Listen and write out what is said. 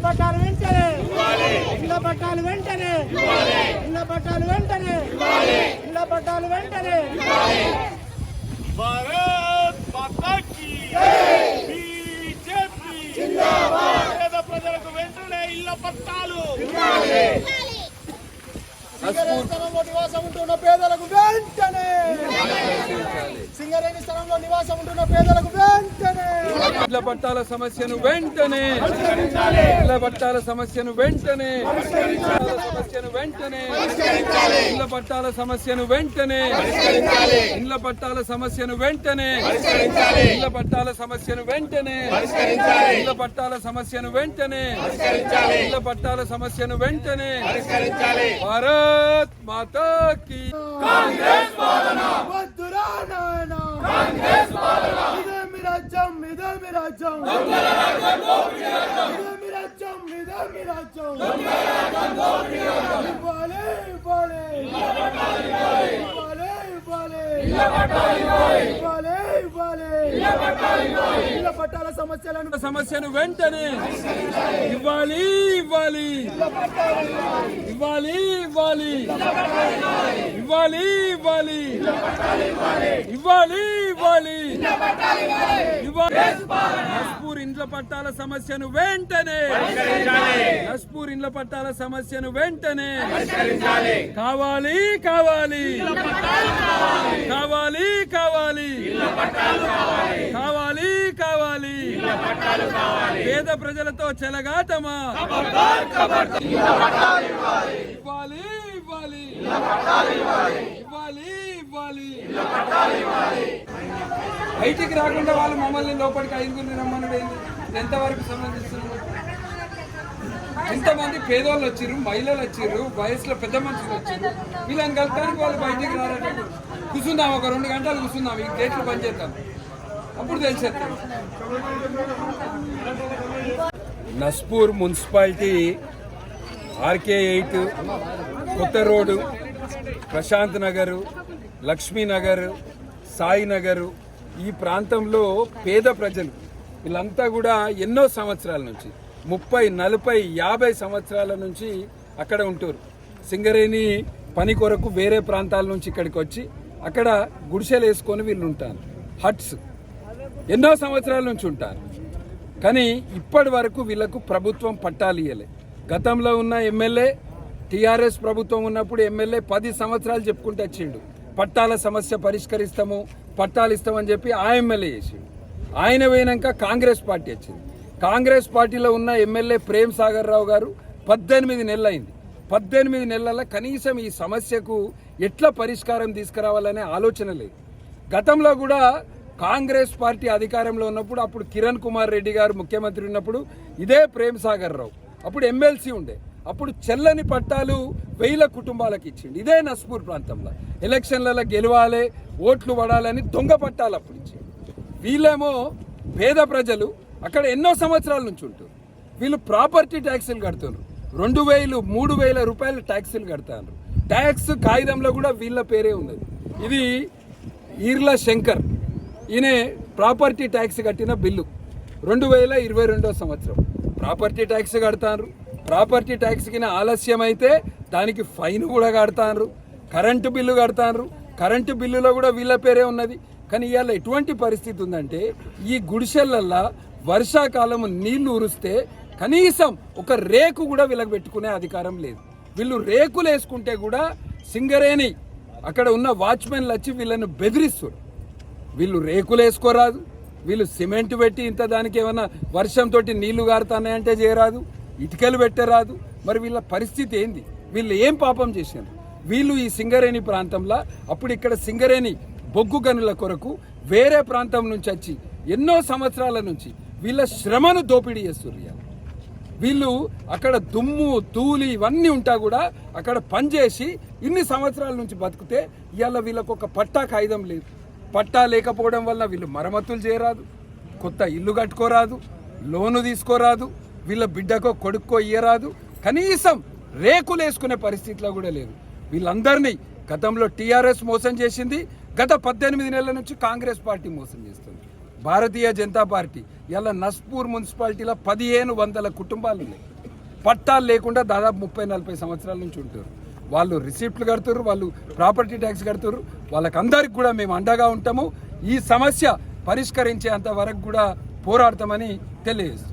పట్టాలు వెంటనే ఇళ్ల పట్టాలు వెంటనే ఇళ్ల పట్టాలు వెంటనే ఇళ్ల పట్టాలు వెంటనే భారత్ మాతా కీ జై బీజేపీ జిందాబాద్ పేద ప్రజలకు వెంటనే ఇళ్ల పట్టాలు ఇవ్వాలి సింగరేణి స్థలంలో నివాసం ఉంటున్న పేదలకు వెంటనే సింగరేణి స్థలంలో నివాసం ఉంటున్న పేదలకు వెంటనే ఇళ్ల పట్టాల సమస్యను వెంటనే ఇళ్ల పట్టాల సమస్యను వెంటనే సమస్యను వెంటనే ఇళ్ల పట్టాల సమస్యను వెంటనే ఇళ్ల పట్టాల సమస్యను వెంటనే ఇళ్ల పట్టాల సమస్యను వెంటనే ఇళ్ల పట్టాల సమస్యను వెంటనే ఇళ్ల పట్టాల సమస్యను వెంటనే భారత్ మాతా కీ కాంగ్రెస్ పాలన వద్దురా నాయనా కాంగ్రెస్ పాలన ఇదే మీ రాజ్యం ఇదే మీ రాజ్యం దొంగల రాజ్యం దోపిడీ రాజ్యం ఇదే మీ రాజ్యం ఇదే మీ రాజ్యం దొంగల రాజ్యం దోపిడీ రాజ్యం ఇవ్వాలి ఇవ్వాలి ఇవ్వాలి ఇవ్వాలి ఇళ్ల పట్టాలు ఇవ్వాలి ఇవ్వాలి ఇవ్వాలి ఇళ్ల పట్టాలు ఇవ్వాలి ఇళ్ల పట్టాల సమస్యలను సమస్యను వెంటనే ఇవ్వాలి ఇవ్వాలి ఇవ్వాలి ఇవ్వాలి ఇవ్వాలి ఇవ్వాలి ఇవ్వాలి ఇవ్వాలి నస్పూర్ ఇండ్ల పట్టాల సమస్యను వెంటనే నస్పూర్ ఇండ్ల పట్టాల సమస్యను వెంటనే కావాలి కావాలి కావాలి కావాలి కావాలి కావాలి పేద ప్రజలతో చెలగాటమా ఇవ్వాలి ఇవ్వాలి ఇవ్వాలి ఇవ్వాలి బయటికి రాకుండా వాళ్ళు మమ్మల్ని లోపలికి ఐదుగురిని రమ్మన్నాడు. ఎంతవరకు సంబంధిస్తుంది? ఎంతమంది పేదవాళ్ళు వచ్చిర్రు, మహిళలు వచ్చిర్రు, వయసులో పెద్ద మనుషులు వచ్చిర్రు. వీళ్ళని కలటానికి వాళ్ళు బయటికి రారంటే కూర్చుందాం, ఒక 2 గంటలు కూర్చుందాం, ఈ గేట్లు బంద్ చేద్దాం, అప్పుడు తెలిసేది. నస్పూర్ మున్సిపాలిటీ RK8 కొత్త రోడ్డు, ప్రశాంత్ నగర్, లక్ష్మీనగర్, సాయి నగర్, ఈ ప్రాంతంలో పేద ప్రజలు వీళ్ళంతా కూడా ఎన్నో సంవత్సరాల నుంచి 30, 40, 50 సంవత్సరాల నుంచి అక్కడ ఉంటారు. సింగరేణి పని కొరకు వేరే ప్రాంతాల నుంచి ఇక్కడికి వచ్చి అక్కడ గుడిసెలు వేసుకొని వీళ్ళు ఉంటారు. హట్స్ ఎన్నో సంవత్సరాల నుంచి ఉంటారు. కానీ ఇప్పటి వరకు వీళ్ళకు ప్రభుత్వం పట్టాలు ఇవ్వలే. గతంలో ఉన్న ఎమ్మెల్యే, టీఆర్ఎస్ ప్రభుత్వం ఉన్నప్పుడు ఎమ్మెల్యే 10 సంవత్సరాలు చెప్పుకుంటూ వచ్చిండు, పట్టాల సమస్య పరిష్కరిస్తాము, పట్టాలు ఇస్తామని చెప్పి ఆ ఎమ్మెల్యే చేసిండు. ఆయన పోయినాక కాంగ్రెస్ పార్టీ వచ్చింది. కాంగ్రెస్ పార్టీలో ఉన్న ఎమ్మెల్యే ప్రేమ్ సాగర్ రావు గారు 18 నెలలు అయింది. 18 నెలల కనీసం ఈ సమస్యకు ఎట్లా పరిష్కారం తీసుకురావాలనే ఆలోచన లేదు. గతంలో కూడా కాంగ్రెస్ పార్టీ అధికారంలో ఉన్నప్పుడు, అప్పుడు కిరణ్ కుమార్ రెడ్డి గారు ముఖ్యమంత్రి ఉన్నప్పుడు ఇదే ప్రేమ్ సాగర్ రావు అప్పుడు ఎమ్మెల్సీ ఉండే, అప్పుడు చెల్లని పట్టాలు 1000 కుటుంబాలకు ఇచ్చిండు. ఇదే నస్పూర్ ప్రాంతంలో ఎలక్షన్లలో గెలవాలి, ఓట్లు పడాలని దొంగ పట్టాలు అప్పుడు ఇచ్చిండు. వీళ్ళేమో పేద ప్రజలు అక్కడ ఎన్నో సంవత్సరాల నుంచి ఉంటారు. వీళ్ళు ప్రాపర్టీ ట్యాక్సులు కడుతున్నారు. 2000, 3000 రూపాయల ట్యాక్సులు కడతారు. ట్యాక్స్ కాగితంలో కూడా వీళ్ళ పేరే ఉన్నది. ఇది ఈర్ల శంకర్, ఈయన ప్రాపర్టీ ట్యాక్స్ కట్టిన బిల్లు 2022 సంవత్సరం ప్రాపర్టీ ట్యాక్స్ కడతారు. ప్రాపర్టీ ట్యాక్స్ కింద ఆలస్యం అయితే దానికి ఫైన్ కూడా కడతారు. కరెంటు బిల్లు కడతారు. కరెంటు బిల్లులో కూడా వీళ్ళ పేరే ఉన్నది. కానీ ఇవాళ ఎటువంటి పరిస్థితి ఉందంటే, ఈ గుడిసెలల్లో వర్షాకాలం నీళ్లు ఉరిస్తే కనీసం ఒక రేకు కూడా వీళ్ళకి పెట్టుకునే అధికారం లేదు. వీళ్ళు రేకులు వేసుకుంటే కూడా సింగరేణి అక్కడ ఉన్న వాచ్మెన్లు వచ్చి వీళ్ళను బెదిరిస్తారు. వీళ్ళు రేకులు వేసుకోరాదు, వీళ్ళు సిమెంట్ పెట్టి ఇంత దానికి ఏమన్నా వర్షంతో నీళ్లు గారుతున్నాయంటే చేయరాదు, ఇటుకలు పెట్టరాదు. మరి వీళ్ళ పరిస్థితి ఏంది? వీళ్ళు ఏం పాపం చేశారు? వీళ్ళు ఈ సింగరేణి ప్రాంతంలో అప్పుడు ఇక్కడ సింగరేణి బొగ్గు గనుల కొరకు వేరే ప్రాంతం నుంచి వచ్చి ఎన్నో సంవత్సరాల నుంచి వీళ్ళ శ్రమను దోపిడీ చేస్తున్నారు. వీళ్ళు అక్కడ దుమ్ము ధూళి ఇవన్నీ ఉంటా కూడా అక్కడ పనిచేసి ఇన్ని సంవత్సరాల నుంచి బతికితే ఇవాళ వీళ్ళకు ఒక పట్టా కాగితం లేదు. పట్టా లేకపోవడం వల్ల వీళ్ళు మరమ్మతులు చేయరాదు, కొత్త ఇల్లు కట్టుకోరాదు, లోను తీసుకోరాదు, వీళ్ళ బిడ్డకో కొడుక్కో ఇయ్యరాదు, కనీసం రేకులు వేసుకునే పరిస్థితిలో కూడా లేదు. వీళ్ళందరినీ గతంలో టీఆర్ఎస్ మోసం చేసింది, గత 18 నెలల నుంచి కాంగ్రెస్ పార్టీ మోసం చేస్తుంది. భారతీయ జనతా పార్టీ ఇలా నస్పూర్ మున్సిపాలిటీలో 1500 కుటుంబాలు ఉన్నాయి. పట్టాలు లేకుండా దాదాపు 30-40 సంవత్సరాల నుంచి ఉంటారు. వాళ్ళు రిసిప్ట్లు కడుతున్నారు, వాళ్ళు ప్రాపర్టీ ట్యాక్స్ కడుతున్నారు. వాళ్ళకందరికి కూడా మేము అండగా ఉంటాము. ఈ సమస్య పరిష్కరించేంత వరకు కూడా పోరాడతామని తెలియజేస్తాం.